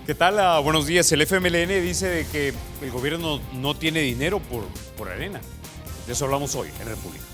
¿Qué tal? Buenos días. El FMLN dice de que el gobierno no tiene dinero por arena. De eso hablamos hoy en República.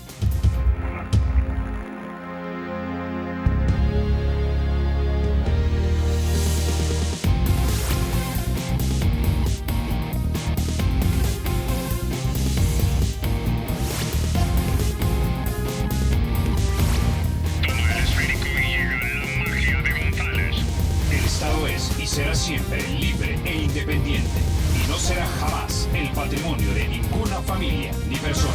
Será siempre libre e independiente y no será jamás el patrimonio de ninguna familia ni persona.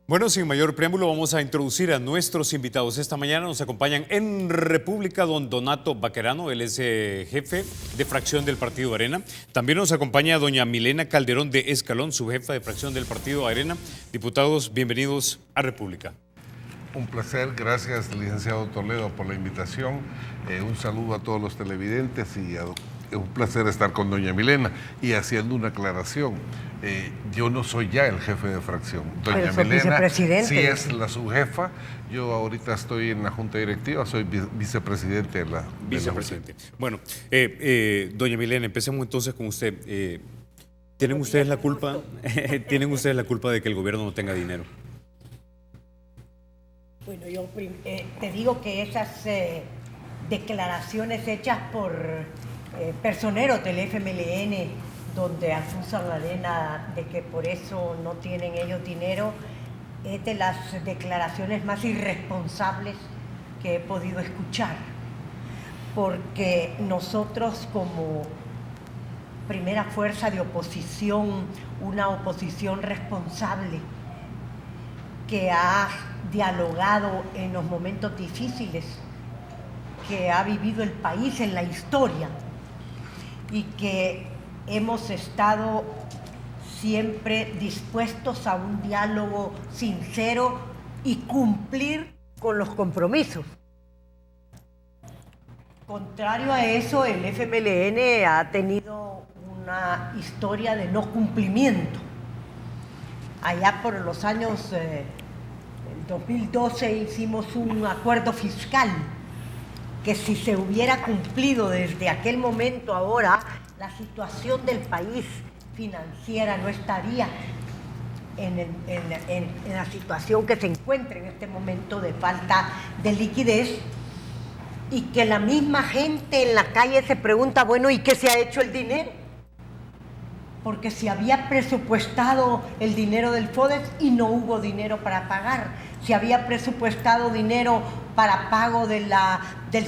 Bueno, sin mayor preámbulo, vamos a introducir a nuestros invitados. Esta mañana nos acompañan en República don Donato Baquerano, él es jefe de fracción del Partido Arena. También nos acompaña doña Milena Calderón de Escalón, su jefa de fracción del Partido Arena. Diputados, bienvenidos a República. Un placer, gracias licenciado Toledo por la invitación. Un saludo a todos los televidentes y un placer estar con doña Milena y haciendo una aclaración. Yo no soy ya el jefe de fracción. Doña Milena sí es la subjefa. Yo ahorita estoy en la junta directiva, soy vicepresidente de la vicepresidente. Bueno, doña Milena, empecemos entonces con usted. ¿Tienen ustedes la culpa? ¿Tienen ustedes la culpa de que el gobierno no tenga dinero? Bueno, yo te digo que esas declaraciones hechas por personeros del FMLN, donde acusan a Arena de que por eso no tienen ellos dinero, es de las declaraciones más irresponsables que he podido escuchar. Porque nosotros como primera fuerza de oposición, una oposición responsable, que ha dialogado en los momentos difíciles que ha vivido el país en la historia y que hemos estado siempre dispuestos a un diálogo sincero y cumplir con los compromisos. Contrario a eso, el FMLN ha tenido una historia de no cumplimiento. Allá por los años 2012 hicimos un acuerdo fiscal que si se hubiera cumplido desde aquel momento ahora, la situación del país financiera no estaría en la situación que se encuentra en este momento de falta de liquidez y que la misma gente en la calle se pregunta, bueno, ¿y qué se ha hecho el dinero? Porque se había presupuestado el dinero del FODES y no hubo dinero para pagar. Se había presupuestado dinero para pago del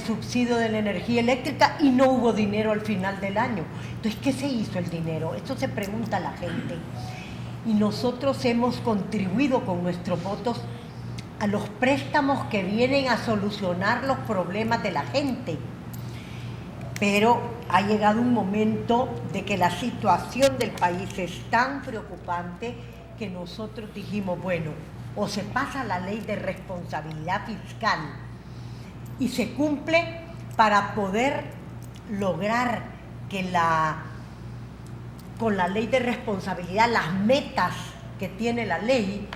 subsidio de la energía eléctrica y no hubo dinero al final del año. Entonces, ¿qué se hizo el dinero? Eso se pregunta la gente. Y nosotros hemos contribuido con nuestros votos a los préstamos que vienen a solucionar los problemas de la gente. Pero ha llegado un momento de que la situación del país es tan preocupante que nosotros dijimos, bueno, o se pasa la ley de responsabilidad fiscal y se cumple para poder lograr que con la ley de responsabilidad las metas que tiene la ley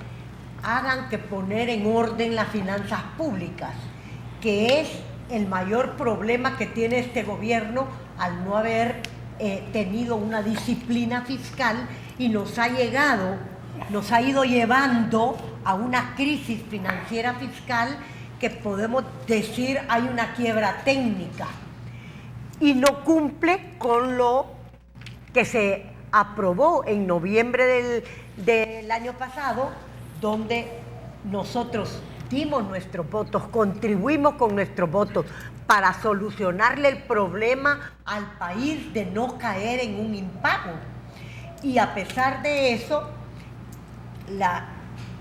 hagan que poner en orden las finanzas públicas, que es el mayor problema que tiene este gobierno al no haber tenido una disciplina fiscal y nos ha ido llevando a una crisis financiera fiscal que podemos decir hay una quiebra técnica y no cumple con lo que se aprobó en noviembre del año pasado, donde nosotros dimos nuestros votos, contribuimos con nuestros votos para solucionarle el problema al país de no caer en un impago. Y a pesar de eso,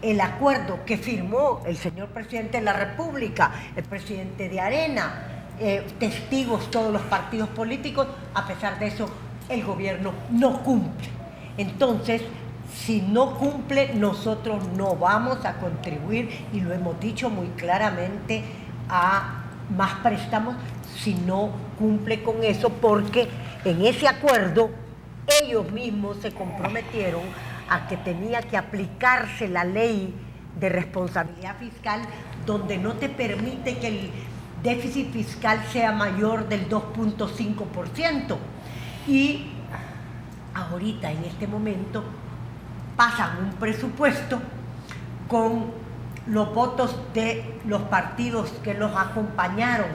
el acuerdo que firmó el señor presidente de la República, el presidente de Arena, testigos todos los partidos políticos, a pesar de eso, el gobierno no cumple. Entonces, si no cumple, nosotros no vamos a contribuir, y lo hemos dicho muy claramente, a más préstamos si no cumple con eso, porque en ese acuerdo ellos mismos se comprometieron a que tenía que aplicarse la ley de responsabilidad fiscal, donde no te permite que el déficit fiscal sea mayor del 2.5%. Y ahorita, en este momento, pasan un presupuesto con los votos de los partidos que los acompañaron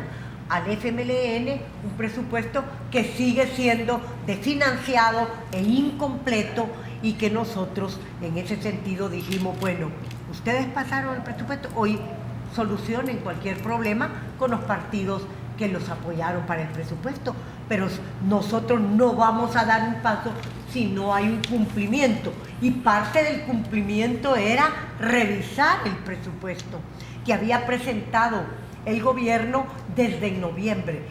al FMLN, un presupuesto que sigue siendo desfinanciado e incompleto, y que nosotros en ese sentido dijimos, bueno, ustedes pasaron el presupuesto, hoy solucionen cualquier problema con los partidos que los apoyaron para el presupuesto, pero nosotros no vamos a dar un paso si no hay un cumplimiento, y parte del cumplimiento era revisar el presupuesto que había presentado el gobierno desde noviembre.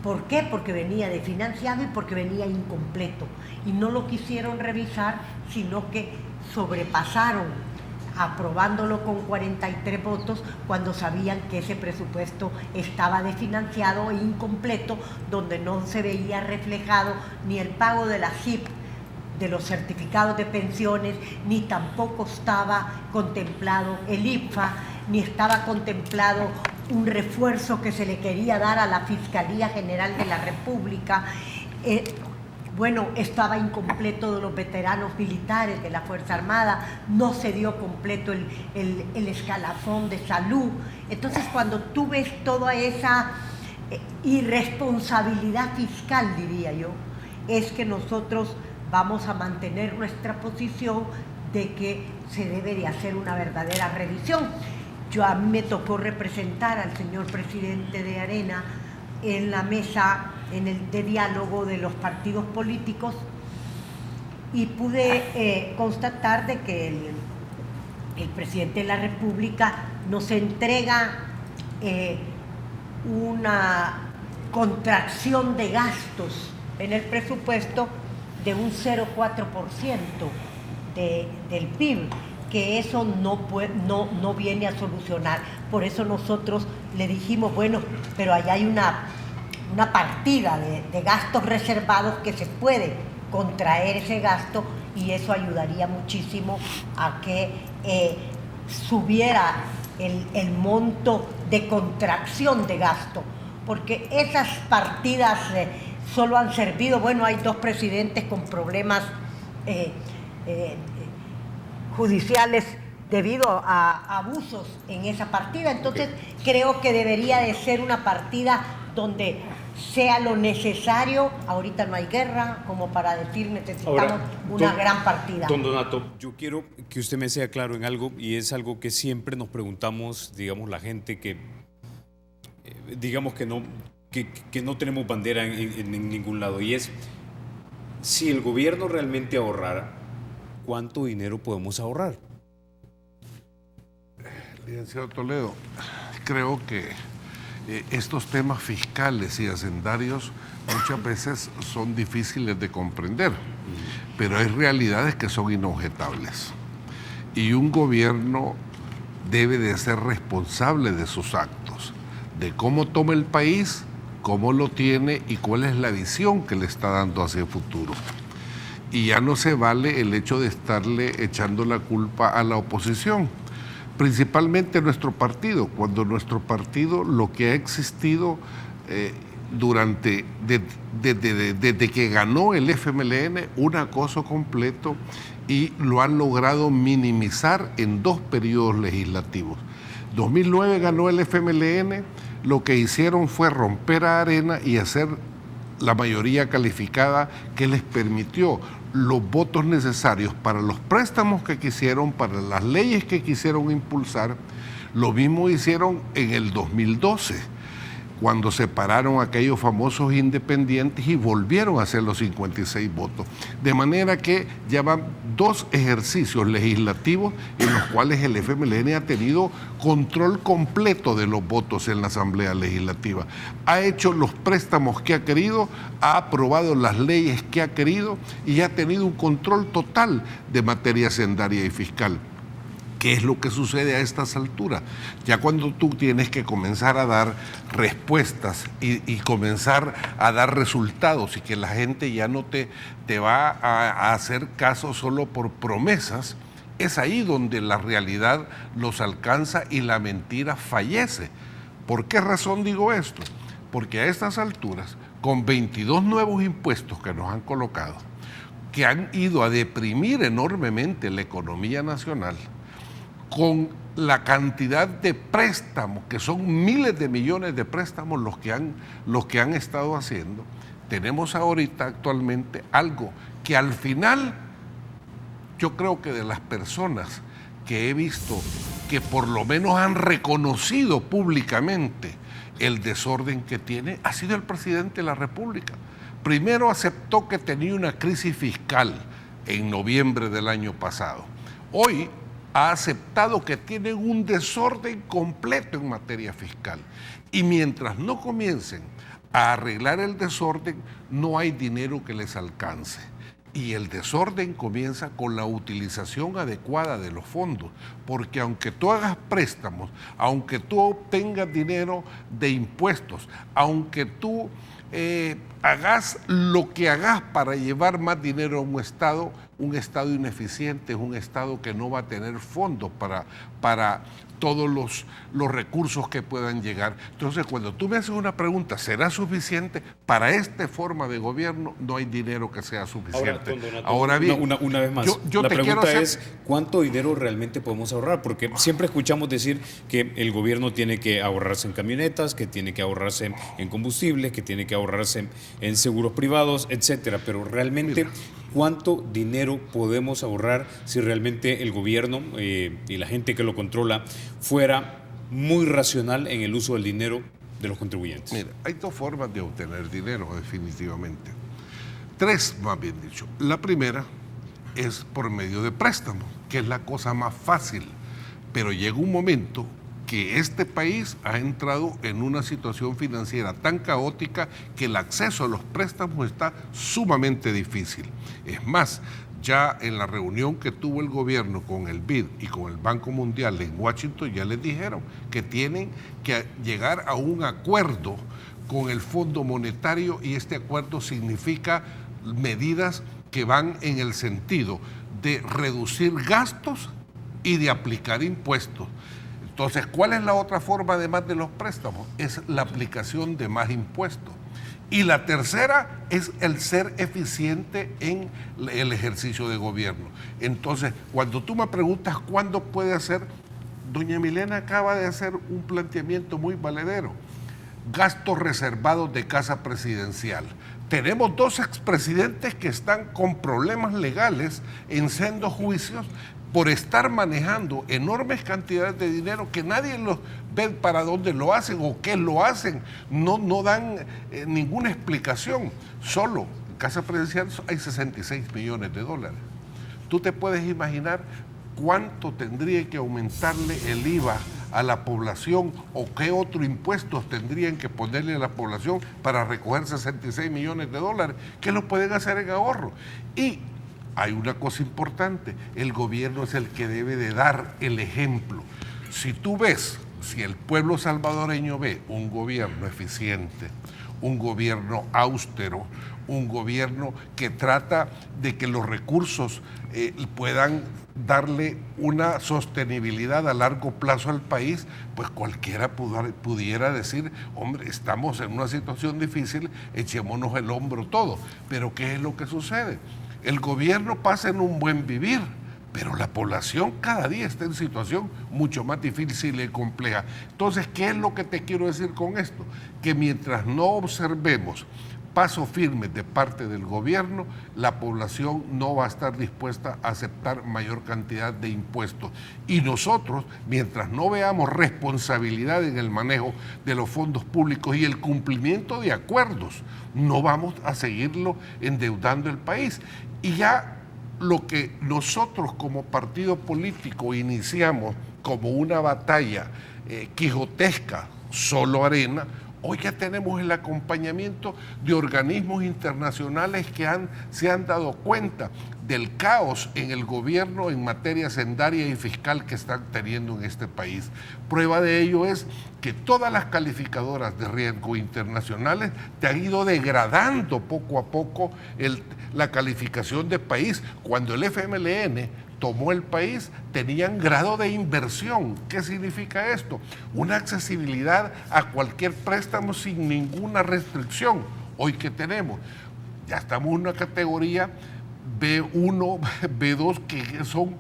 ¿Por qué? Porque venía desfinanciado y porque venía incompleto, y no lo quisieron revisar, sino que sobrepasaron, aprobándolo con 43 votos, cuando sabían que ese presupuesto estaba desfinanciado e incompleto, donde no se veía reflejado ni el pago de la SIP, de los certificados de pensiones, ni tampoco estaba contemplado el IPFA, ni estaba contemplado un refuerzo que se le quería dar a la Fiscalía General de la República. Bueno, estaba incompleto de los veteranos militares de la Fuerza Armada, no se dio completo el escalafón de salud. Entonces, cuando tú ves toda esa irresponsabilidad fiscal, diría yo, es que nosotros vamos a mantener nuestra posición de que se debe de hacer una verdadera revisión. A mí me tocó representar al señor presidente de Arena en la mesa de diálogo de los partidos políticos, y pude constatar de que el presidente de la República nos entrega una contracción de gastos en el presupuesto de un 0,4% del PIB, que eso no viene a solucionar. Por eso nosotros le dijimos, bueno, pero allá hay una partida de gastos reservados que se puede contraer ese gasto, y eso ayudaría muchísimo a que subiera el monto de contracción de gasto, porque esas partidas solo han servido, bueno, hay 2 presidentes con problemas judiciales debido a abusos en esa partida. Entonces creo que debería de ser una partida donde sea lo necesario. Ahorita no hay guerra como para decir necesitamos una gran partida. Don Donato, yo quiero que usted me sea claro en algo, y es algo que siempre nos preguntamos, digamos, la gente que digamos que no tenemos bandera en ningún lado, y es si el gobierno realmente ahorrara, ¿cuánto dinero podemos ahorrar? Licenciado Toledo, creo que estos temas fiscales y hacendarios muchas veces son difíciles de comprender, pero hay realidades que son inobjetables. Y un gobierno debe de ser responsable de sus actos, de cómo toma el país, cómo lo tiene y cuál es la visión que le está dando hacia el futuro. Y ya no se vale el hecho de estarle echando la culpa a la oposición, principalmente nuestro partido, cuando nuestro partido lo que ha existido desde que ganó el FMLN, un acoso completo, y lo han logrado minimizar en 2 periodos legislativos. 2009 ganó el FMLN, lo que hicieron fue romper a Arena y hacer la mayoría calificada que les permitió los votos necesarios para los préstamos que quisieron, para las leyes que quisieron impulsar. Lo mismo hicieron en el 2012, cuando separaron a aquellos famosos independientes y volvieron a hacer los 56 votos. De manera que ya van 2 ejercicios legislativos en los cuales el FMLN ha tenido control completo de los votos en la Asamblea Legislativa. Ha hecho los préstamos que ha querido, ha aprobado las leyes que ha querido y ha tenido un control total de materia hacendaria y fiscal. ¿Qué es lo que sucede a estas alturas? Ya cuando tú tienes que comenzar a dar respuestas y comenzar a dar resultados, y que la gente ya no te va a hacer caso solo por promesas, Es ahí donde la realidad los alcanza y la mentira fallece. ¿Por qué razón digo esto? Porque a estas alturas, con 22 nuevos impuestos que nos han colocado, que han ido a deprimir enormemente la economía nacional, con la cantidad de préstamos, que son miles de millones de préstamos los que han estado haciendo, tenemos ahorita actualmente algo que al final, yo creo que de las personas que he visto que por lo menos han reconocido públicamente el desorden que tiene, ha sido el presidente de la República. Primero aceptó que tenía una crisis fiscal en noviembre del año pasado. Hoy ha aceptado que tienen un desorden completo en materia fiscal. Y mientras no comiencen a arreglar el desorden, no hay dinero que les alcance. Y el desorden comienza con la utilización adecuada de los fondos, porque aunque tú hagas préstamos, aunque tú obtengas dinero de impuestos, aunque tú hagas lo que hagas para llevar más dinero a un Estado ineficiente es un Estado que no va a tener fondos para todos los recursos que puedan llegar. Entonces, cuando tú me haces una pregunta, ¿será suficiente? Para esta forma de gobierno no hay dinero que sea suficiente. Ahora bien, una vez más, la pregunta es, ¿cuánto dinero realmente podemos ahorrar? Porque siempre escuchamos decir que el gobierno tiene que ahorrarse en camionetas, que tiene que ahorrarse en combustibles, que tiene que ahorrarse en seguros privados, etcétera. Pero realmente, ¿cuánto dinero podemos ahorrar si realmente el gobierno y la gente que lo controla fuera muy racional en el uso del dinero de los contribuyentes? Mira, hay dos formas de obtener dinero, definitivamente. Tres, más bien dicho. La primera es por medio de préstamos, que es la cosa más fácil. Pero llega un momento que este país ha entrado en una situación financiera tan caótica que el acceso a los préstamos está sumamente difícil. Es más, ya en la reunión que tuvo el gobierno con el BID y con el Banco Mundial en Washington, ya les dijeron que tienen que llegar a un acuerdo con el Fondo Monetario, y este acuerdo significa medidas que van en el sentido de reducir gastos y de aplicar impuestos. Entonces, ¿cuál es la otra forma además de los préstamos? Es la aplicación de más impuestos. Y la tercera es el ser eficiente en el ejercicio de gobierno. Entonces, cuando tú me preguntas cuándo puede hacer, doña Milena acaba de hacer un planteamiento muy valedero. Gastos reservados de casa presidencial. Tenemos dos expresidentes que están con problemas legales en sendos juicios por estar manejando enormes cantidades de dinero que nadie los ve para dónde lo hacen o qué lo hacen. No dan ninguna explicación. Solo en casa presidencial hay 66 millones de dólares. ¿Tú te puedes imaginar cuánto tendría que aumentarle el IVA a la población o qué otro impuestos tendrían que ponerle a la población para recoger 66 millones de dólares? ¿Qué lo pueden hacer en ahorro? Y hay una cosa importante, el gobierno es el que debe de dar el ejemplo. Si tú ves, si el pueblo salvadoreño ve un gobierno eficiente, un gobierno austero, un gobierno que trata de que los recursos puedan darle una sostenibilidad a largo plazo al país, pues cualquiera pudiera decir, hombre, estamos en una situación difícil, echémonos el hombro todo. Pero ¿qué es lo que sucede? El gobierno pasa en un buen vivir, pero la población cada día está en situación mucho más difícil y compleja. Entonces, ¿qué es lo que te quiero decir con esto? Que mientras no observemos pasos firmes de parte del gobierno, la población no va a estar dispuesta a aceptar mayor cantidad de impuestos. Y nosotros, mientras no veamos responsabilidad en el manejo de los fondos públicos y el cumplimiento de acuerdos, no vamos a seguirlo endeudando el país. Y ya lo que nosotros como partido político iniciamos como una batalla quijotesca, solo arena, hoy ya tenemos el acompañamiento de organismos internacionales que se han dado cuenta del caos en el gobierno en materia hacendaria y fiscal que están teniendo en este país. Prueba de ello es que todas las calificadoras de riesgo internacionales te han ido degradando poco a poco la calificación de país, cuando el FMLN tomó el país tenían grado de inversión. ¿Qué significa esto? Una accesibilidad a cualquier préstamo sin ninguna restricción. Hoy que tenemos, ya estamos en una categoría B1, B2, que son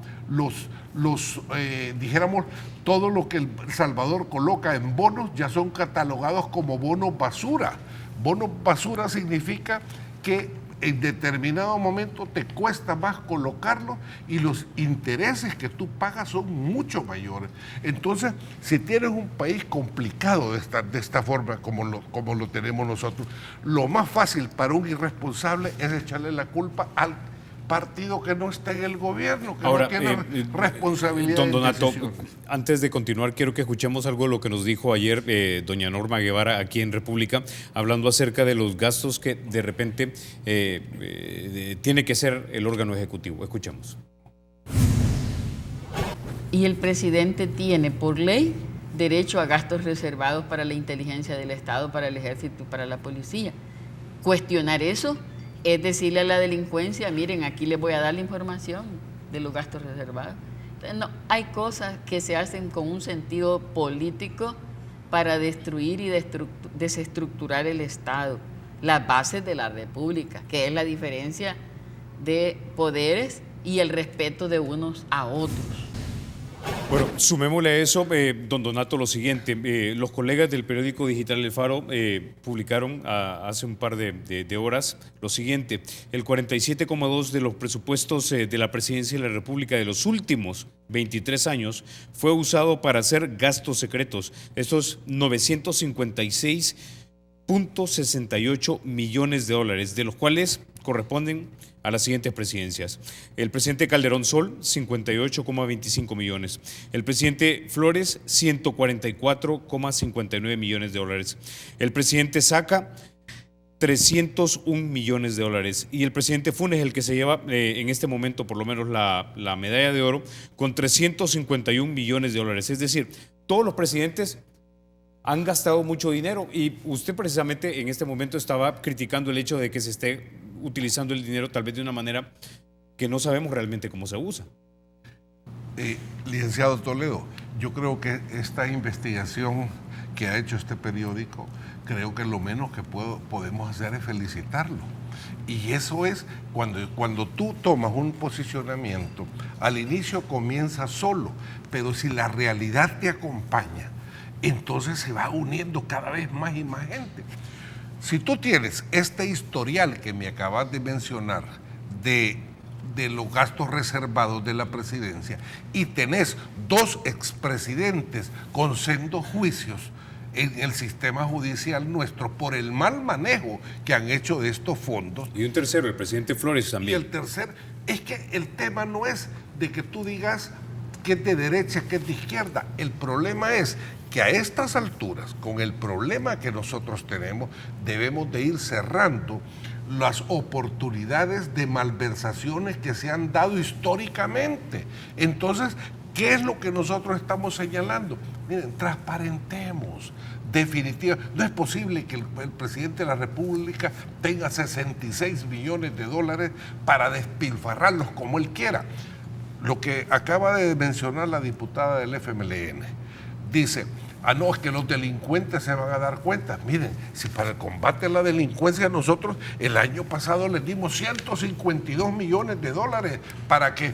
dijéramos, todo lo que El Salvador coloca en bonos ya son catalogados como bonos basura. Bonos basura significa que en determinado momento te cuesta más colocarlo y los intereses que tú pagas son mucho mayores. Entonces, si tienes un país complicado de esta forma como lo tenemos nosotros, lo más fácil para un irresponsable es echarle la culpa al partido que no está en el gobierno, que ahora, no tiene responsabilidad. Don Donato, antes de continuar, quiero que escuchemos algo de lo que nos dijo ayer doña Norma Guevara aquí en República, hablando acerca de los gastos que de repente tiene que hacer el órgano ejecutivo. Escuchemos. Y el presidente tiene por ley derecho a gastos reservados para la inteligencia del Estado, para el ejército y para la policía. Cuestionar eso es decirle a la delincuencia, miren, aquí les voy a dar la información de los gastos reservados. Entonces, no, hay cosas que se hacen con un sentido político para destruir y desestructurar el Estado, las bases de la República, que es la diferencia de poderes y el respeto de unos a otros. Bueno, sumémosle a eso, don Donato, lo siguiente. Los colegas del periódico digital El Faro publicaron hace un par de horas lo siguiente. El 47,2% de los presupuestos de la Presidencia de la República de los últimos 23 años fue usado para hacer gastos secretos. Estos 956.68 millones de dólares, de los cuales corresponden a las siguientes presidencias. El presidente Calderón Sol, 58,25 millones. El presidente Flores, 144,59 millones de dólares. El presidente Saca, 301 millones de dólares. Y el presidente Funes, el que se lleva en este momento por lo menos la medalla de oro, con 351 millones de dólares. Es decir, todos los presidentes han gastado mucho dinero y usted precisamente en este momento estaba criticando el hecho de que se esté utilizando el dinero tal vez de una manera que no sabemos realmente cómo se usa. Licenciado Toledo, yo creo que esta investigación que ha hecho este periódico, creo que lo menos que podemos hacer es felicitarlo. Y eso es cuando tú tomas un posicionamiento, al inicio comienza solo, pero si la realidad te acompaña, entonces se va uniendo cada vez más y más gente. Si tú tienes este historial que me acabas de mencionar de los gastos reservados de la presidencia y tenés dos expresidentes con sendos juicios en el sistema judicial nuestro por el mal manejo que han hecho de estos fondos. Y un tercero, el presidente Flores también. Y el tercer, es que el tema no es de que tú digas que es de derecha, que es de izquierda. El problema es que a estas alturas, con el problema que nosotros tenemos, debemos de ir cerrando las oportunidades de malversaciones que se han dado históricamente. Entonces, ¿qué es lo que nosotros estamos señalando? Miren, transparentemos. Definitiva. No es posible que el presidente de la República tenga 66 millones de dólares para despilfarrarlos como él quiera. Lo que acaba de mencionar la diputada del FMLN, dice, no, es que los delincuentes se van a dar cuenta. Miren, si para el combate a la delincuencia nosotros el año pasado les dimos 152 millones de dólares para que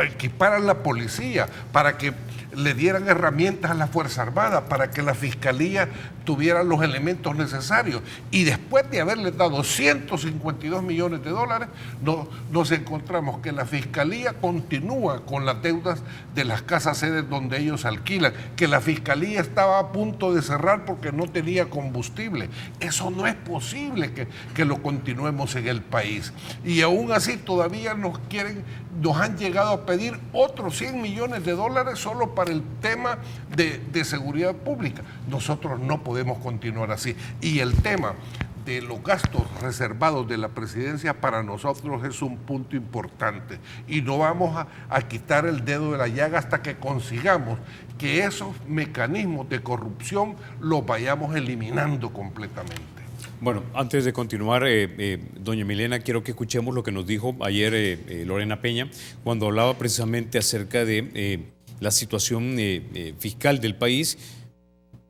equiparan la policía, para que le dieran herramientas a la Fuerza Armada, para que la Fiscalía tuviera los elementos necesarios. Y después de haberles dado 152 millones de dólares, nos encontramos que la Fiscalía continúa con las deudas de las casas sedes donde ellos alquilan, que la Fiscalía estaba a punto de cerrar porque no tenía combustible. Eso no es posible que lo continuemos en el país. Y aún así todavía nos han llegado a pedir otros 100 millones de dólares solo para el tema de seguridad pública. Nosotros no podemos continuar así. Y el tema de los gastos reservados de la presidencia para nosotros es un punto importante. Y no vamos a quitar el dedo de la llaga hasta que consigamos que esos mecanismos de corrupción los vayamos eliminando completamente. Bueno, antes de continuar, doña Milena, quiero que escuchemos lo que nos dijo ayer Lorena Peña, cuando hablaba precisamente acerca de la situación fiscal del país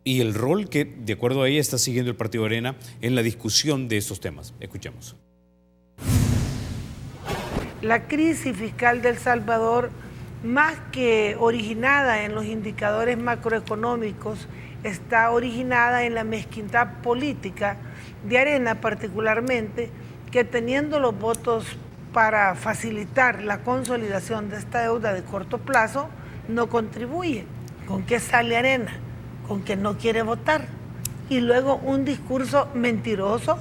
y el rol que, de acuerdo a ella, está siguiendo el Partido Arena en la discusión de estos temas. Escuchemos. La crisis fiscal de El Salvador, más que originada en los indicadores macroeconómicos, está originada en la mezquindad política de Arena particularmente, que teniendo los votos para facilitar la consolidación de esta deuda de corto plazo, no contribuye. ¿Con qué sale Arena? Con que no quiere votar. Y luego un discurso mentiroso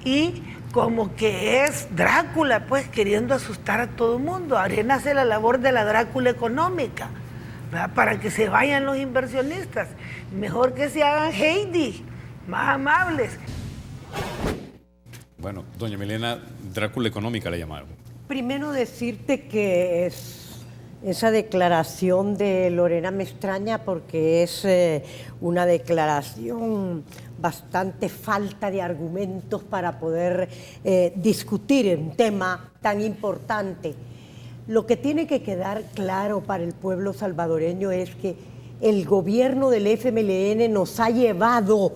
y como que es Drácula, pues queriendo asustar a todo el mundo. Arena hace la labor de la Drácula económica, ¿verdad? Para que se vayan los inversionistas. Mejor que se hagan Heidi, más amables. Bueno, doña Milena, Drácula económica la llamaron. Primero decirte que esa declaración de Lorena me extraña porque es una declaración bastante falta de argumentos para poder discutir un tema tan importante. Lo que tiene que quedar claro para el pueblo salvadoreño es que el gobierno del FMLN nos ha llevado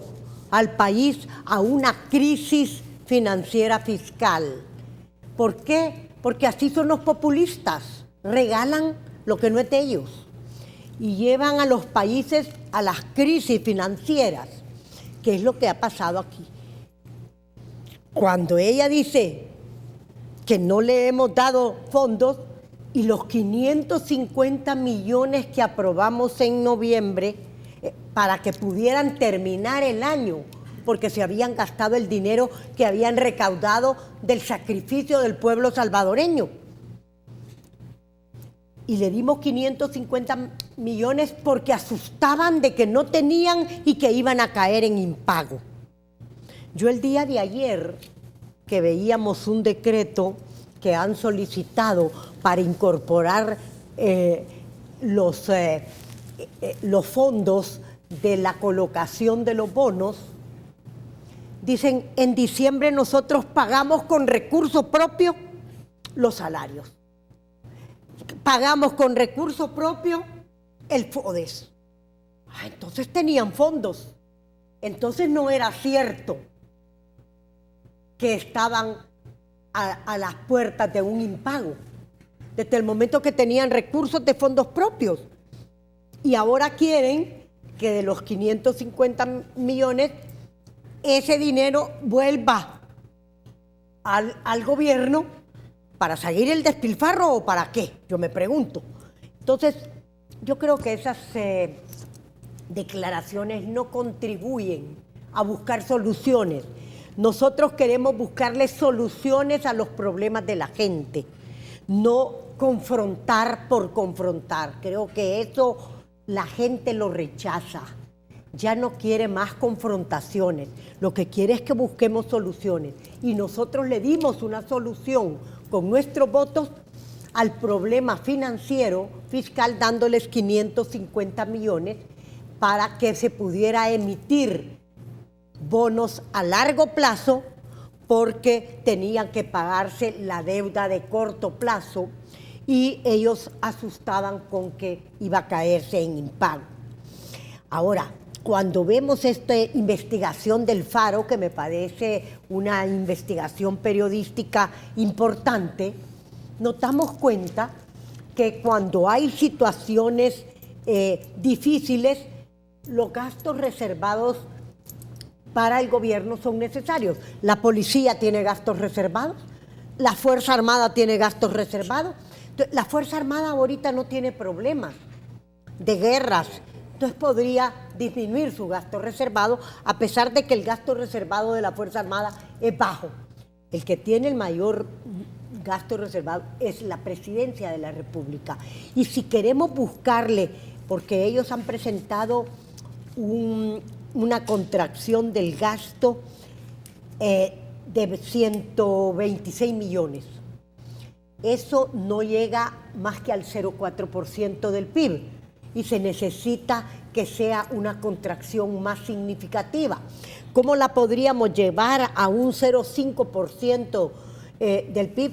al país a una crisis financiera fiscal. ¿Por qué? Porque así son los populistas, regalan lo que no es de ellos y llevan a los países a las crisis financieras, que es lo que ha pasado aquí. Cuando ella dice que no le hemos dado fondos y los 550 millones que aprobamos en noviembre para que pudieran terminar el año, porque se habían gastado el dinero que habían recaudado del sacrificio del pueblo salvadoreño. Y le dimos 550 millones porque asustaban de que no tenían y que iban a caer en impago. Yo el día de ayer, que veíamos un decreto que han solicitado para incorporar los fondos de la colocación de los bonos, dicen, en diciembre nosotros pagamos con recursos propios los salarios. Pagamos con recursos propios el FODES. Entonces tenían fondos. Entonces no era cierto que estaban a las puertas de un impago. Desde el momento que tenían recursos de fondos propios. Y ahora quieren que de los 550 millones ese dinero vuelva al gobierno para seguir el despilfarro o para qué, yo me pregunto. Entonces, yo creo que esas declaraciones no contribuyen a buscar soluciones. Nosotros queremos buscarle soluciones a los problemas de la gente, no confrontar por confrontar. Creo que eso la gente lo rechaza. Ya no quiere más confrontaciones, lo que quiere es que busquemos soluciones. Y nosotros le dimos una solución con nuestros votos al problema financiero fiscal, dándoles 550 millones para que se pudiera emitir bonos a largo plazo porque tenían que pagarse la deuda de corto plazo y ellos asustaban con que iba a caerse en impago. Ahora, cuando vemos esta investigación del Faro, que me parece una investigación periodística importante, nos damos cuenta que cuando hay situaciones difíciles, los gastos reservados para el gobierno son necesarios. La policía tiene gastos reservados, la Fuerza Armada tiene gastos reservados. Entonces, la Fuerza Armada ahorita no tiene problemas de guerras, entonces podría disminuir su gasto reservado, a pesar de que el gasto reservado de la Fuerza Armada es bajo. El que tiene el mayor gasto reservado es la Presidencia de la República. Y si queremos buscarle, porque ellos han presentado una contracción del gasto de 126 millones. Eso no llega más que al 0,4% del PIB. Y se necesita que sea una contracción más significativa. ¿Cómo la podríamos llevar a un 0,5% del PIB?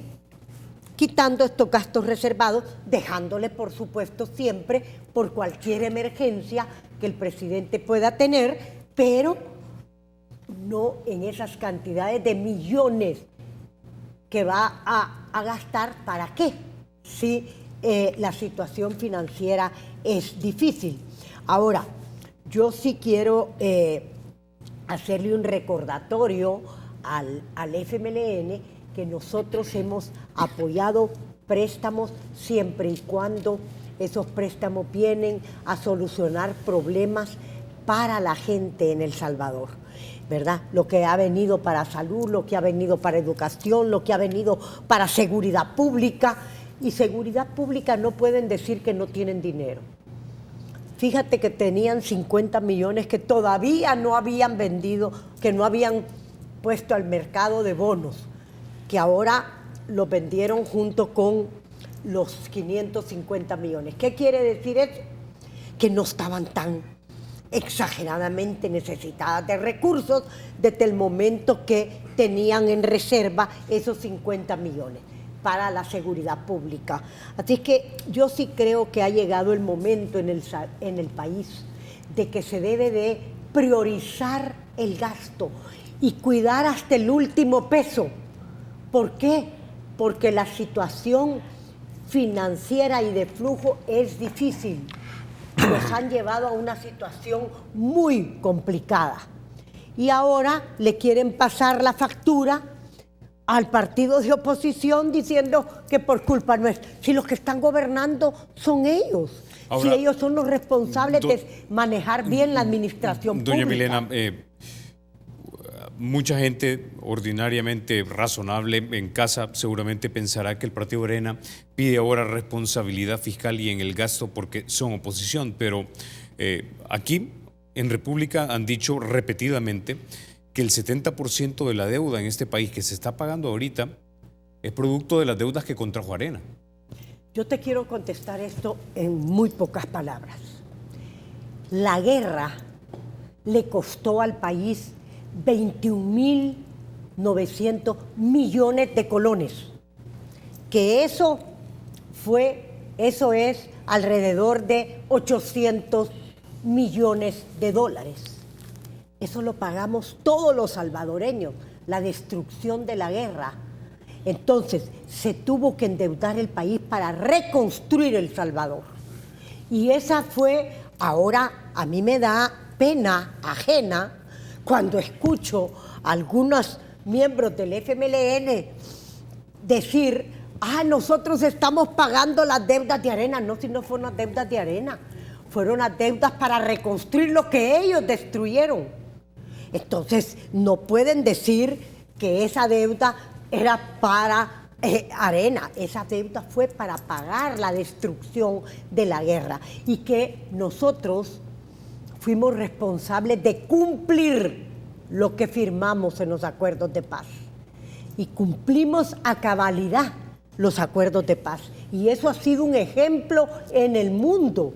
Quitando estos gastos reservados, dejándole, por supuesto, siempre por cualquier emergencia que el presidente pueda tener, pero no en esas cantidades de millones que va a gastar. ¿Para qué? Si la situación financiera es difícil. Ahora, yo sí quiero hacerle un recordatorio al FMLN que nosotros hemos apoyado préstamos siempre y cuando esos préstamos vienen a solucionar problemas para la gente en El Salvador, ¿verdad? Lo que ha venido para salud, lo que ha venido para educación, lo que ha venido para seguridad pública. Y seguridad pública no pueden decir que no tienen dinero. Fíjate que tenían 50 millones que todavía no habían vendido, que no habían puesto al mercado de bonos, que ahora los vendieron junto con los 550 millones. ¿Qué quiere decir eso? Que no estaban tan exageradamente necesitadas de recursos desde el momento que tenían en reserva esos 50 millones para la seguridad pública. Así que yo sí creo que ha llegado el momento en el país de que se debe de priorizar el gasto y cuidar hasta el último peso. ¿Por qué? Porque la situación financiera y de flujo es difícil. Nos han llevado a una situación muy complicada. Y ahora le quieren pasar la factura al partido de oposición diciendo que por culpa nuestra. Si los que están gobernando son ellos. Ahora, si ellos son los responsables de manejar bien la administración pública. Doña Milena, mucha gente ordinariamente razonable en casa seguramente pensará que el Partido Arena pide ahora responsabilidad fiscal y en el gasto porque son oposición, pero aquí en República han dicho repetidamente que el 70% de la deuda en este país que se está pagando ahorita es producto de las deudas que contrajo Arena. Yo te quiero contestar esto en muy pocas palabras. La guerra le costó al país 21.900 millones de colones, que eso es alrededor de 800 millones de dólares. Eso lo pagamos todos los salvadoreños, la destrucción de la guerra. Entonces, se tuvo que endeudar el país para reconstruir El Salvador. Y esa fue, ahora a mí me da pena ajena cuando escucho a algunos miembros del FMLN decir, nosotros estamos pagando las deudas de Arena. No, si no fueron las deudas de Arena, fueron las deudas para reconstruir lo que ellos destruyeron. Entonces, no pueden decir que esa deuda era para Arena. Esa deuda fue para pagar la destrucción de la guerra y que nosotros fuimos responsables de cumplir lo que firmamos en los acuerdos de paz. Y cumplimos a cabalidad los acuerdos de paz. Y eso ha sido un ejemplo en el mundo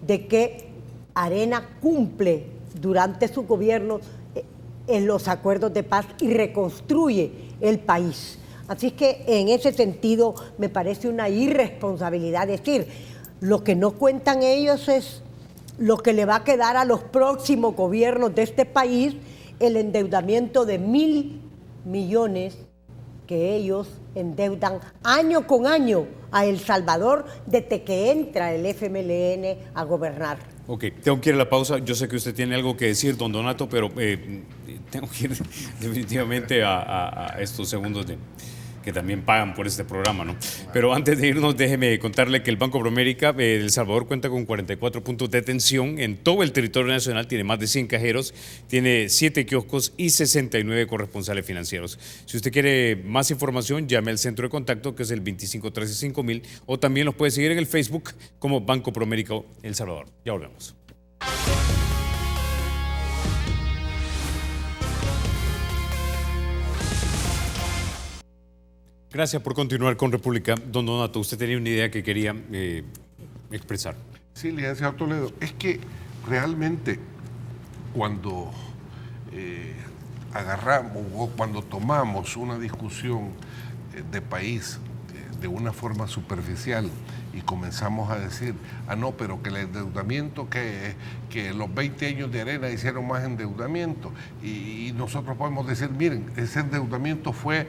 de que Arena cumple durante su gobierno en los acuerdos de paz y reconstruye el país. Así que en ese sentido me parece una irresponsabilidad decir, lo que no cuentan ellos es lo que le va a quedar a los próximos gobiernos de este país, el endeudamiento de 1.000 millones que ellos endeudan año con año a El Salvador desde que entra el FMLN a gobernar. Ok, tengo que ir a la pausa. Yo sé que usted tiene algo que decir, don Donato, pero tengo que ir definitivamente a estos segundos que también pagan por este programa, ¿no? Pero antes de irnos, déjeme contarle que el Banco Promérica de El Salvador cuenta con 44 puntos de atención en todo el territorio nacional, tiene más de 100 cajeros, tiene 7 kioscos y 69 corresponsales financieros. Si usted quiere más información, llame al centro de contacto, que es el 2513-5000, o también los puede seguir en el Facebook como Banco Promérica El Salvador. Ya volvemos. Gracias por continuar con República. Don Donato, usted tenía una idea que quería expresar. Sí, licenciado Toledo, es que realmente cuando agarramos o cuando tomamos una discusión de país de una forma superficial y comenzamos a decir, no, pero que el endeudamiento, que los 20 años de Arena hicieron más endeudamiento, y nosotros podemos decir, miren, ese endeudamiento fue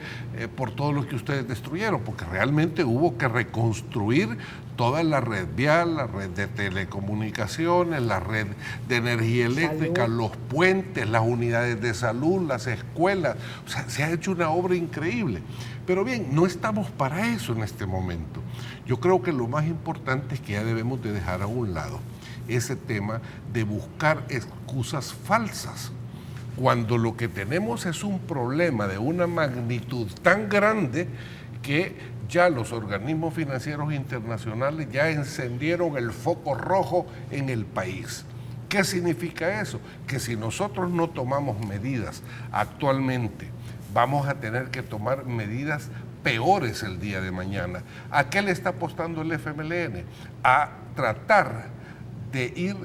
por todo lo que ustedes destruyeron, porque realmente hubo que reconstruir toda la red vial, la red de telecomunicaciones, la red de energía eléctrica, los puentes, las unidades de salud, las escuelas. O sea, se ha hecho una obra increíble. Pero bien, no estamos para eso en este momento. Yo creo que lo más importante es que ya debemos de dejar a un lado ese tema de buscar excusas falsas, cuando lo que tenemos es un problema de una magnitud tan grande que ya los organismos financieros internacionales ya encendieron el foco rojo en el país. ¿Qué significa eso? Que si nosotros no tomamos medidas actualmente, vamos a tener que tomar medidas peores el día de mañana. ¿A qué le está apostando el FMLN? A tratar de ir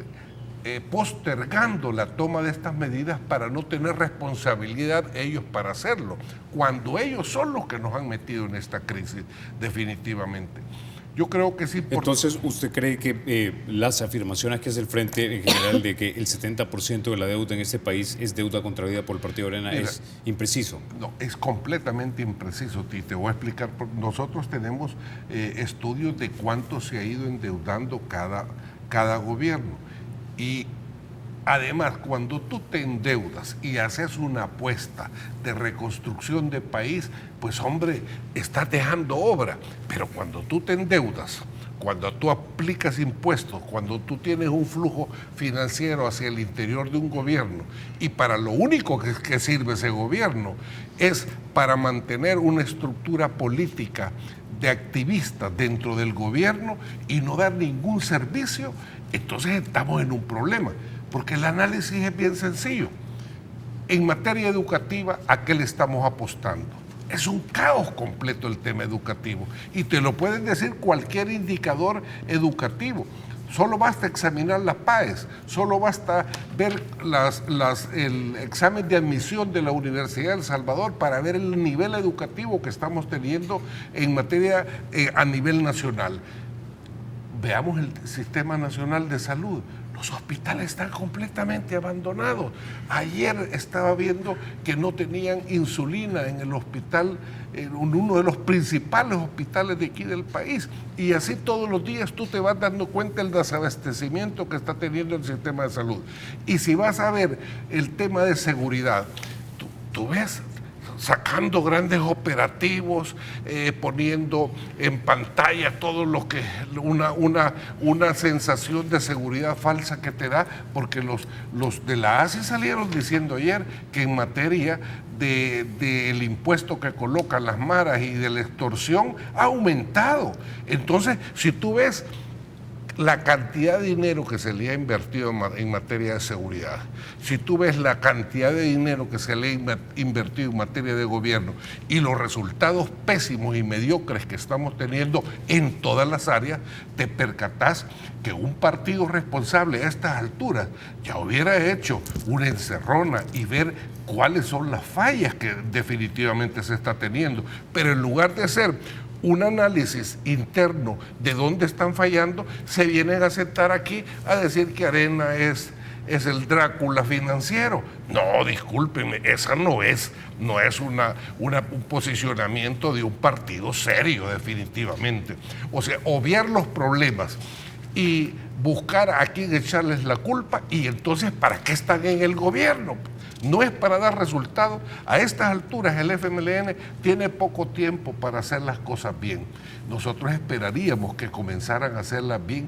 postergando la toma de estas medidas para no tener responsabilidad ellos para hacerlo, cuando ellos son los que nos han metido en esta crisis, definitivamente. Yo creo que sí. Entonces, ¿usted cree que las afirmaciones que hace el Frente en general de que el 70% de la deuda en este país es deuda contraída por el Partido Arena es impreciso? No, es completamente impreciso, Te voy a explicar. Nosotros tenemos estudios de cuánto se ha ido endeudando cada gobierno. Y además, cuando tú te endeudas y haces una apuesta de reconstrucción de país, pues hombre, estás dejando obra. Pero cuando tú te endeudas, cuando tú aplicas impuestos, cuando tú tienes un flujo financiero hacia el interior de un gobierno, y para lo único que sirve ese gobierno es para mantener una estructura política de activistas dentro del gobierno y no dar ningún servicio, entonces estamos en un problema. Porque el análisis es bien sencillo. En materia educativa, ¿a qué le estamos apostando? Es un caos completo el tema educativo. Y te lo pueden decir cualquier indicador educativo. Solo basta examinar las PAES, solo basta ver el examen de admisión de la Universidad de El Salvador para ver el nivel educativo que estamos teniendo en materia a nivel nacional. Veamos el Sistema Nacional de Salud. Los hospitales están completamente abandonados. Ayer estaba viendo que no tenían insulina en el hospital, en uno de los principales hospitales de aquí del país. Y así todos los días tú te vas dando cuenta del desabastecimiento que está teniendo el sistema de salud. Y si vas a ver el tema de seguridad, tú ves sacando grandes operativos, poniendo en pantalla todo lo que una sensación de seguridad falsa que te da, porque los de la ASI salieron diciendo ayer que en materia del impuesto que colocan las maras y de la extorsión ha aumentado. Entonces, si tú ves la cantidad de dinero que se le ha invertido en materia de seguridad, si tú ves la cantidad de dinero que se le ha invertido en materia de gobierno y los resultados pésimos y mediocres que estamos teniendo en todas las áreas, te percatás que un partido responsable a estas alturas ya hubiera hecho una encerrona y ver cuáles son las fallas que definitivamente se está teniendo. Pero en lugar de hacer un análisis interno de dónde están fallando, se vienen a sentar aquí a decir que Arena es el Drácula financiero. No, discúlpenme, esa no es un posicionamiento de un partido serio, definitivamente. O sea, obviar los problemas y buscar a quién echarles la culpa, y entonces, ¿para qué están en el gobierno? No es para dar resultados. A estas alturas el FMLN tiene poco tiempo para hacer las cosas bien. Nosotros esperaríamos que comenzaran a hacerlas bien,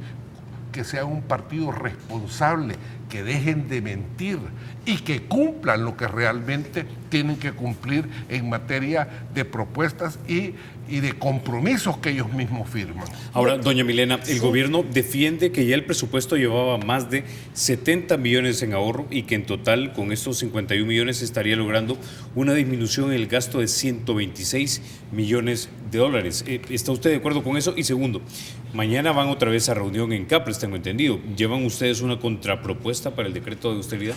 que sea un partido responsable, que dejen de mentir y que cumplan lo que realmente tienen que cumplir en materia de propuestas y de compromisos que ellos mismos firman. Ahora, doña Milena, el gobierno defiende que ya el presupuesto llevaba más de 70 millones en ahorro y que en total con estos 51 millones estaría logrando una disminución en el gasto de 126 millones de dólares. ¿Está usted de acuerdo con eso? Y segundo, mañana van otra vez a reunión en Capres, tengo entendido. ¿Llevan ustedes una contrapropuesta propuesta para el decreto de austeridad?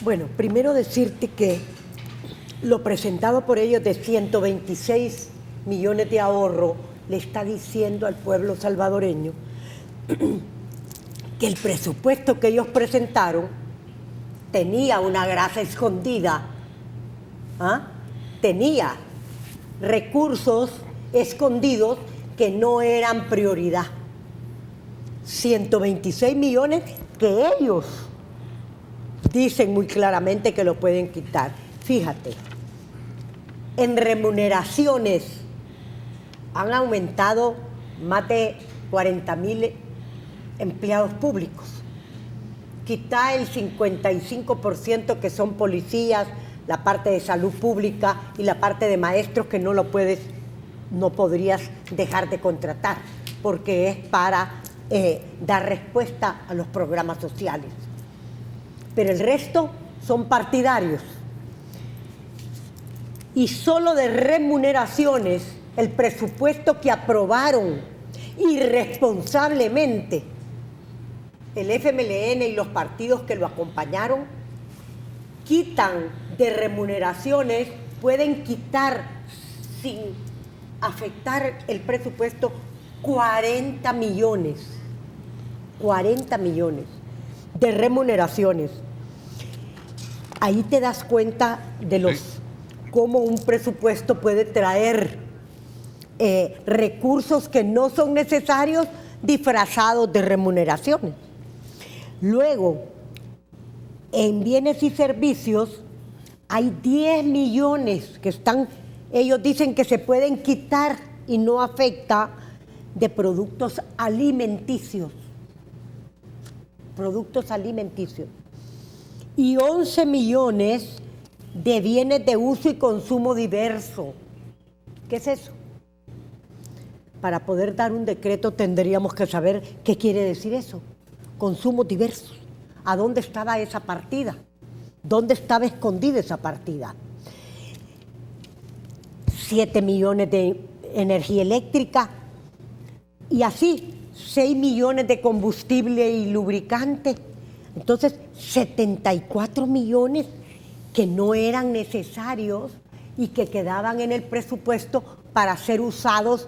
Bueno, primero decirte que lo presentado por ellos de 126 millones de ahorro le está diciendo al pueblo salvadoreño que el presupuesto que ellos presentaron tenía una grasa escondida, tenía recursos escondidos que no eran prioridad. 126 millones que ellos dicen muy claramente que lo pueden quitar. Fíjate, en remuneraciones han aumentado más de 40,000 empleados públicos. Quita el 55% que son policías, la parte de salud pública y la parte de maestros que no podrías dejar de contratar, porque es para dar respuesta a los programas sociales. Pero el resto son partidarios. Y solo de remuneraciones, el presupuesto que aprobaron irresponsablemente el FMLN y los partidos que lo acompañaron, quitan de remuneraciones, pueden quitar sin afectar el presupuesto 40 millones de remuneraciones. Ahí te das cuenta de cómo un presupuesto puede traer recursos que no son necesarios disfrazados de remuneraciones. Luego, en bienes y servicios hay 10 millones que ellos dicen que se pueden quitar y no afecta, de productos alimenticios. Y 11 millones de bienes de uso y consumo diverso. ¿Qué es eso? Para poder dar un decreto tendríamos que saber qué quiere decir eso. Consumos diversos. ¿A dónde estaba esa partida? ¿Dónde estaba escondida esa partida? 7 millones de energía eléctrica y así 6 millones de combustible y lubricante. Entonces, 74 millones que no eran necesarios y que quedaban en el presupuesto para ser usados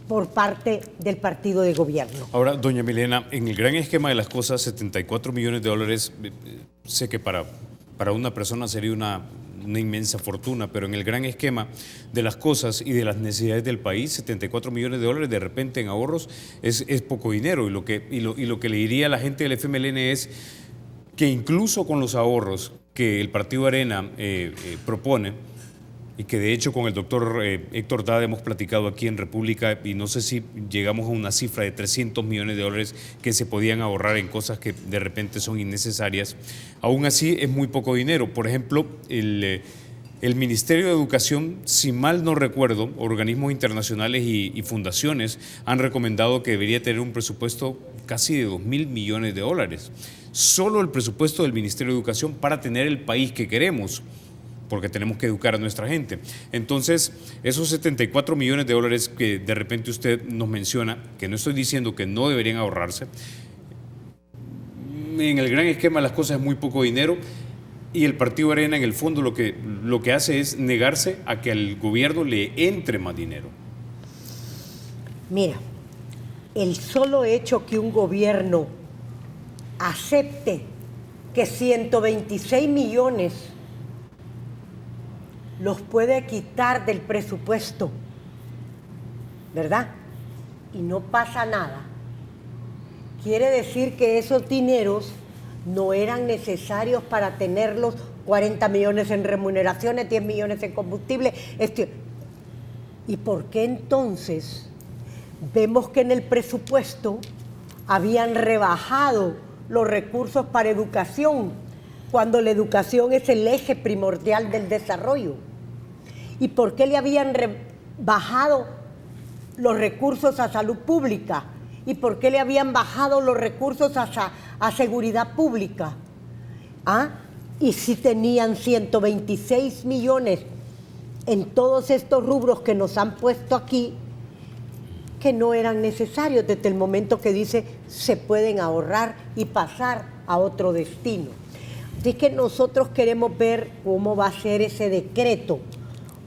por parte del partido de gobierno. Ahora, doña Milena, en el gran esquema de las cosas, 74 millones de dólares, sé que para una persona sería una inmensa fortuna, pero en el gran esquema de las cosas y de las necesidades del país, 74 millones de dólares de repente en ahorros es poco dinero. Y lo que le diría a la gente del FMLN es que incluso con los ahorros que el Partido Arena propone, y que de hecho con el doctor Héctor Dade hemos platicado aquí en República, y no sé si llegamos a una cifra de 300 millones de dólares que se podían ahorrar en cosas que de repente son innecesarias, aún así es muy poco dinero. Por ejemplo, el Ministerio de Educación, si mal no recuerdo, organismos internacionales y fundaciones han recomendado que debería tener un presupuesto casi de 2.000 millones de dólares. Solo el presupuesto del Ministerio de Educación para tener el país que queremos, porque tenemos que educar a nuestra gente. Entonces, esos 74 millones de dólares que de repente usted nos menciona, que no estoy diciendo que no deberían ahorrarse, en el gran esquema de las cosas es muy poco dinero, y el Partido Arena en el fondo lo que hace es negarse a que al gobierno le entre más dinero. Mira, el solo hecho que un gobierno acepte que 126 millones los puede quitar del presupuesto, ¿verdad? Y no pasa nada. Quiere decir que esos dineros no eran necesarios para tenerlos, 40 millones en remuneraciones, 10 millones en combustible. ¿Y por qué entonces vemos que en el presupuesto habían rebajado los recursos para educación, cuando la educación es el eje primordial del desarrollo? ¿Y por qué le habían bajado los recursos a salud pública? ¿Y por qué le habían bajado los recursos a seguridad pública? Y si tenían 126 millones en todos estos rubros que nos han puesto aquí, que no eran necesarios desde el momento que dice se pueden ahorrar y pasar a otro destino. Así que nosotros queremos ver cómo va a ser ese decreto,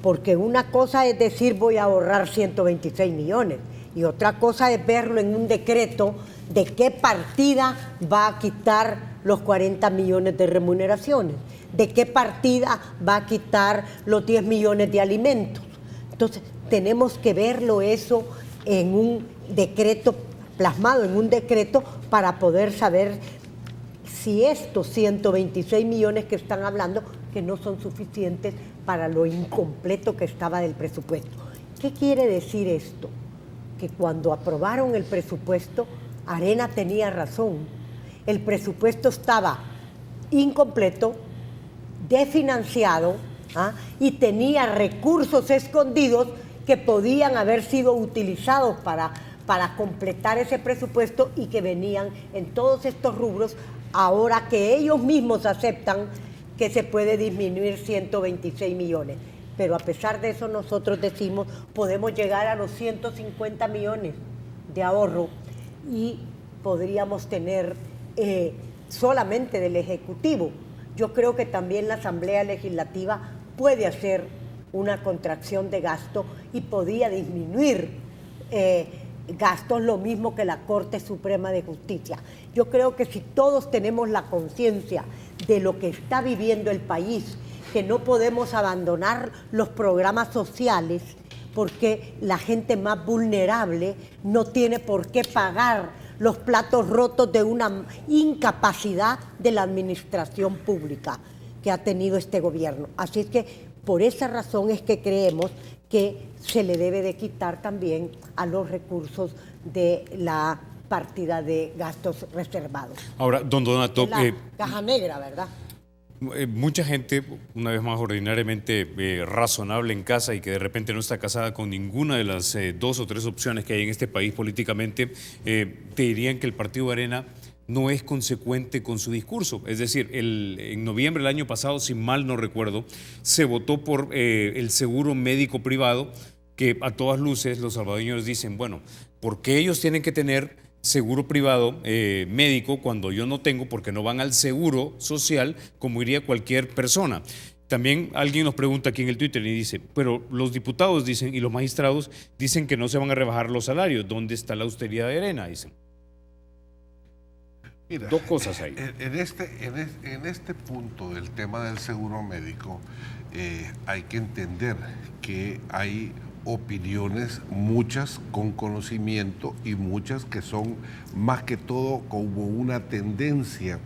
porque una cosa es decir voy a ahorrar 126 millones y otra cosa es verlo en un decreto de qué partida va a quitar los 40 millones de remuneraciones, de qué partida va a quitar los 10 millones de alimentos. Entonces, tenemos que verlo eso en un decreto, plasmado en un decreto, para poder saber si estos 126 millones que están hablando, que no son suficientes para lo incompleto que estaba del presupuesto. ¿Qué quiere decir esto? Que cuando aprobaron el presupuesto, Arena tenía razón. El presupuesto estaba incompleto, desfinanciado, y tenía recursos escondidos que podían haber sido utilizados para completar ese presupuesto y que venían en todos estos rubros, ahora que ellos mismos aceptan que se puede disminuir 126 millones. Pero a pesar de eso nosotros decimos, podemos llegar a los 150 millones de ahorro y podríamos tener solamente del Ejecutivo. Yo creo que también la Asamblea Legislativa puede hacer una contracción de gasto y podría disminuir gastos, lo mismo que la Corte Suprema de Justicia. Yo creo que si todos tenemos la conciencia de lo que está viviendo el país, que no podemos abandonar los programas sociales porque la gente más vulnerable no tiene por qué pagar los platos rotos de una incapacidad de la administración pública que ha tenido este gobierno. Así es que por esa razón es que creemos que se le debe de quitar también a los recursos de la partida de gastos reservados. Ahora, don Donato, la caja negra, ¿verdad? Mucha gente, una vez más ordinariamente razonable en casa y que de repente no está casada con ninguna de las 2 o 3 opciones que hay en este país políticamente, te dirían que el Partido Arena no es consecuente con su discurso. Es decir, en noviembre del año pasado, si mal no recuerdo, se votó por el seguro médico privado, que a todas luces los salvadoreños dicen, bueno, ¿por qué ellos tienen que tener seguro privado médico cuando yo no tengo, porque no van al seguro social como iría cualquier persona? También alguien nos pregunta aquí en el Twitter y dice, pero los diputados dicen y los magistrados dicen que no se van a rebajar los salarios. ¿Dónde está la austeridad de Arena? Dicen. Mira, 2 cosas ahí. En este punto del tema del seguro médico, hay que entender que hay opiniones, muchas con conocimiento y muchas que son más que todo como una tendencia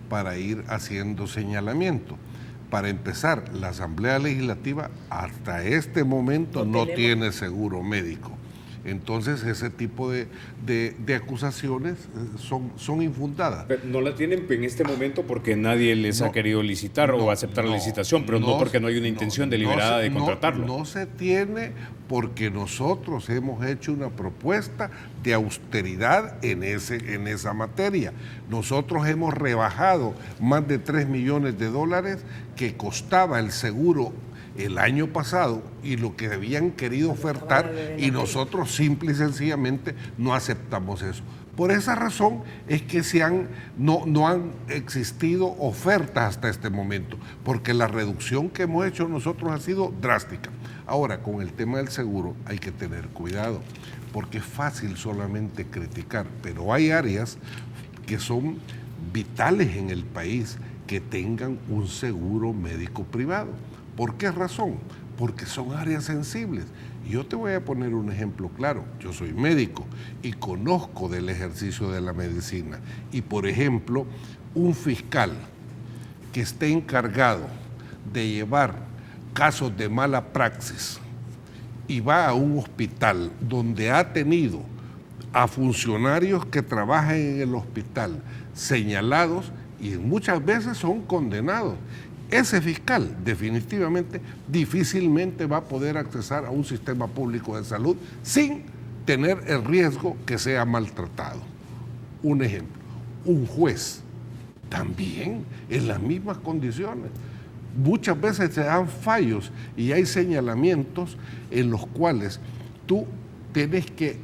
para ir haciendo señalamiento. Para empezar, la Asamblea Legislativa hasta este momento no tiene seguro médico. Entonces ese tipo de acusaciones son infundadas. Pero no la tienen en este momento porque nadie les ha querido licitar o aceptar la licitación, pero no porque no hay una intención deliberada de contratarlo. No se tiene porque nosotros hemos hecho una propuesta de austeridad en esa materia. Nosotros hemos rebajado más de $3 millones que costaba el seguro el año pasado y lo que habían querido ofertar, y nosotros simple y sencillamente no aceptamos eso. Por esa razón es que no han existido ofertas hasta este momento, porque la reducción que hemos hecho nosotros ha sido drástica. Ahora, con el tema del seguro hay que tener cuidado, porque es fácil solamente criticar, pero hay áreas que son vitales en el país que tengan un seguro médico privado. ¿Por qué razón? Porque son áreas sensibles. Y yo te voy a poner un ejemplo claro. Yo soy médico y conozco del ejercicio de la medicina. Y, por ejemplo, un fiscal que esté encargado de llevar casos de mala praxis y va a un hospital donde ha tenido a funcionarios que trabajan en el hospital señalados y muchas veces son condenados. Ese fiscal definitivamente difícilmente va a poder accesar a un sistema público de salud sin tener el riesgo que sea maltratado. Un ejemplo, un juez también en las mismas condiciones. Muchas veces se dan fallos y hay señalamientos en los cuales tú tienes que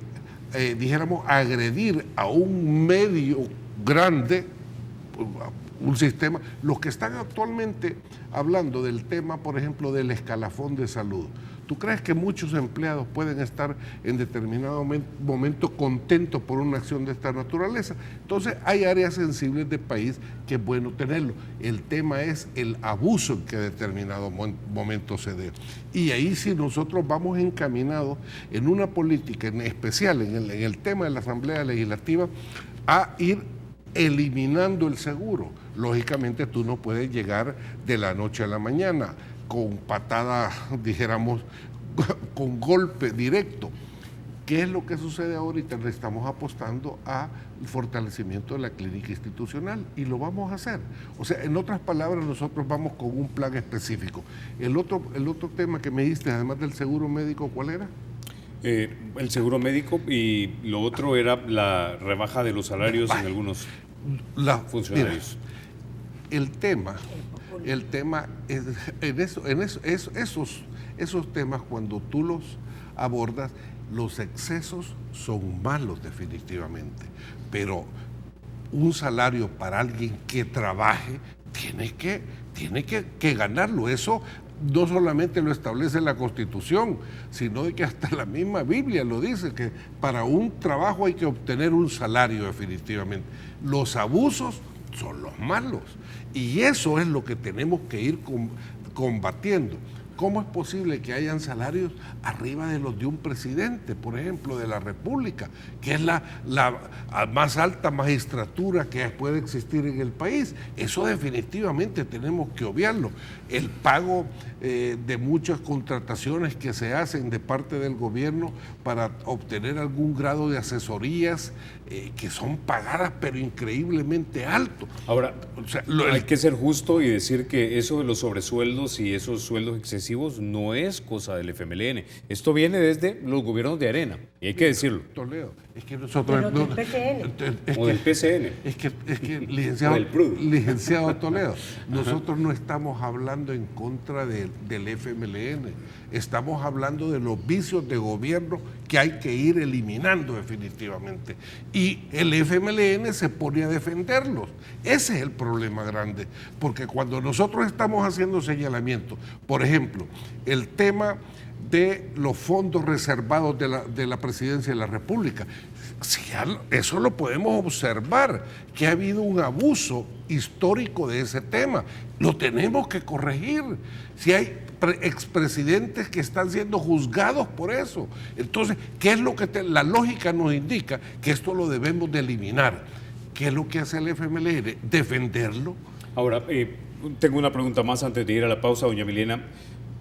dijéramos, agredir a un medio grande, un sistema, los que están actualmente hablando del tema, por ejemplo, del escalafón de salud. ¿Tú crees que muchos empleados pueden estar en determinado momento contentos por una acción de esta naturaleza? Entonces, hay áreas sensibles del país que es bueno tenerlo. El tema es el abuso en que determinado momento se dé. Y ahí sí nosotros vamos encaminados en una política en especial, en el tema de la Asamblea Legislativa, a ir eliminando el seguro. Lógicamente tú no puedes llegar de la noche a la mañana con patada, dijéramos, con golpe directo. ¿Qué es lo que sucede ahorita? Le estamos apostando al fortalecimiento de la clínica institucional y lo vamos a hacer. O sea, en otras palabras, nosotros vamos con un plan específico. El otro tema que me diste, además del seguro médico, ¿cuál era? El seguro médico, y lo otro era la rebaja de los salarios en algunos funcionarios. Mira, el tema es, esos temas, cuando tú los abordas, los excesos son malos definitivamente, pero un salario para alguien que trabaje tiene que ganarlo. Eso no solamente lo establece la Constitución, sino que hasta la misma Biblia lo dice, que para un trabajo hay que obtener un salario definitivamente. Los abusos son los malos y eso es lo que tenemos que ir combatiendo. ¿Cómo es posible que hayan salarios arriba de los de un presidente, por ejemplo, de la República, que es la más alta magistratura que puede existir en el país? Eso definitivamente tenemos que obviarlo. El pago de muchas contrataciones que se hacen de parte del gobierno para obtener algún grado de asesorías que son pagadas pero increíblemente alto. Ahora, o sea, hay que ser justo y decir que eso de los sobresueldos y esos sueldos excesivos no es cosa del FMLN. Esto viene desde los gobiernos de Arena, y hay que decirlo. Toledo, es que nosotros... Pero del PCN. O del PCN. Es que licenciado Toledo, nosotros no estamos hablando en contra del FMLN, estamos hablando de los vicios de gobierno que hay que ir eliminando definitivamente. Y el FMLN se pone a defenderlos. Ese es el problema grande, porque cuando nosotros estamos haciendo señalamientos, por ejemplo, el tema de los fondos reservados de la Presidencia de la República, sí, eso lo podemos observar, que ha habido un abuso histórico de ese tema. Lo tenemos que corregir. Si hay expresidentes que están siendo juzgados por eso. Entonces, ¿qué es lo que la lógica nos indica? Que esto lo debemos de eliminar. ¿Qué es lo que hace el FMLN? Defenderlo. Ahora, tengo una pregunta más antes de ir a la pausa, doña Milena.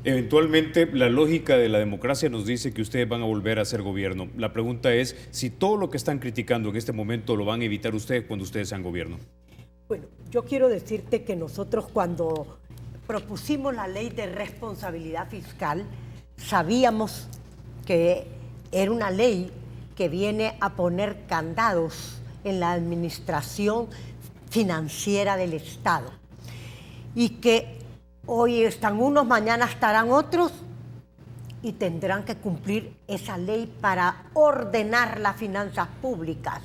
Eventualmente, la lógica de la democracia nos dice que ustedes van a volver a ser gobierno. La pregunta es si todo lo que están criticando en este momento lo van a evitar ustedes cuando ustedes sean gobierno. Bueno, yo quiero decirte que nosotros cuando propusimos la ley de responsabilidad fiscal, sabíamos que era una ley que viene a poner candados en la administración financiera del Estado y que hoy están unos, mañana estarán otros y tendrán que cumplir esa ley para ordenar las finanzas públicas.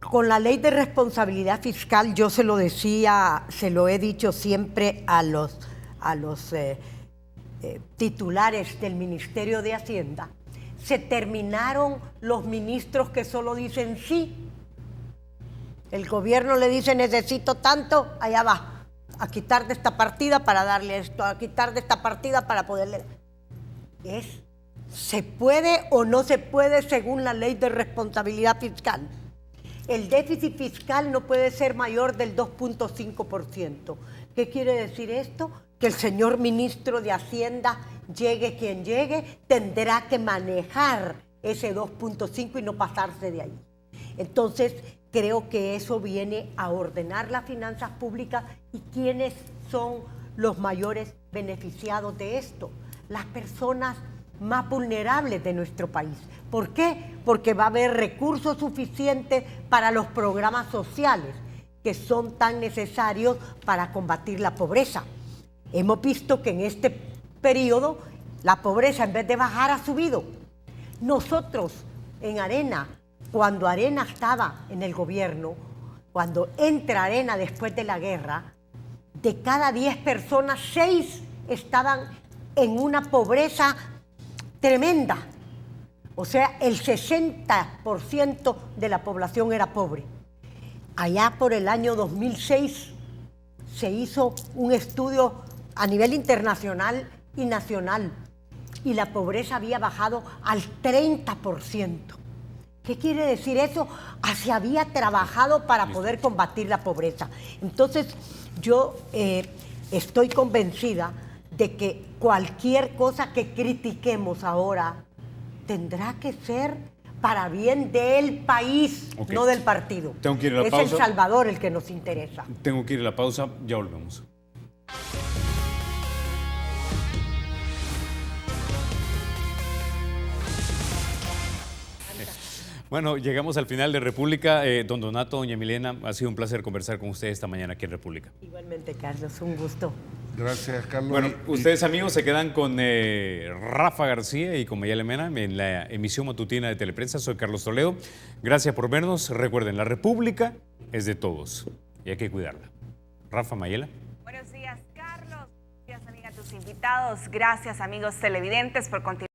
Con la ley de responsabilidad fiscal, yo se lo decía, se lo he dicho siempre a los titulares del Ministerio de Hacienda, se terminaron los ministros que solo dicen sí. El gobierno le dice necesito tanto, allá va, a quitar de esta partida para darle esto, a quitar de esta partida para poderle... ¿Se puede o no se puede según la ley de responsabilidad fiscal? El déficit fiscal no puede ser mayor del 2.5%. ¿Qué quiere decir esto? Que el señor ministro de Hacienda, llegue quien llegue, tendrá que manejar ese 2.5 y no pasarse de ahí. Entonces, creo que eso viene a ordenar las finanzas públicas. ¿Y quiénes son los mayores beneficiados de esto? Las personas más vulnerables de nuestro país. ¿Por qué? Porque va a haber recursos suficientes para los programas sociales que son tan necesarios para combatir la pobreza. Hemos visto que en este periodo la pobreza, en vez de bajar, ha subido. Nosotros en Arena, cuando Arena estaba en el gobierno, cuando entra Arena después de la guerra, de cada 10 personas, 6 estaban en una pobreza tremenda. O sea, el 60% de la población era pobre. Allá por el año 2006 se hizo un estudio a nivel internacional y nacional y la pobreza había bajado al 30%. ¿Qué quiere decir eso? Se había trabajado para poder combatir la pobreza. Entonces, yo estoy convencida de que cualquier cosa que critiquemos ahora tendrá que ser para bien del país, no del partido. Tengo que ir a la pausa. Es El Salvador el que nos interesa. Tengo que ir a la pausa, ya volvemos. Bueno, llegamos al final de República. Don Donato, doña Milena, ha sido un placer conversar con ustedes esta mañana aquí en República. Igualmente, Carlos, un gusto. Gracias, Carlos. Bueno, ustedes amigos se quedan con Rafa García y con Mayela Mena en la emisión matutina de Teleprensa. Soy Carlos Toledo. Gracias por vernos. Recuerden, la República es de todos y hay que cuidarla. Rafa, Mayela. Buenos días, Carlos. Gracias, amiga, a tus invitados. Gracias, amigos televidentes, por continuar.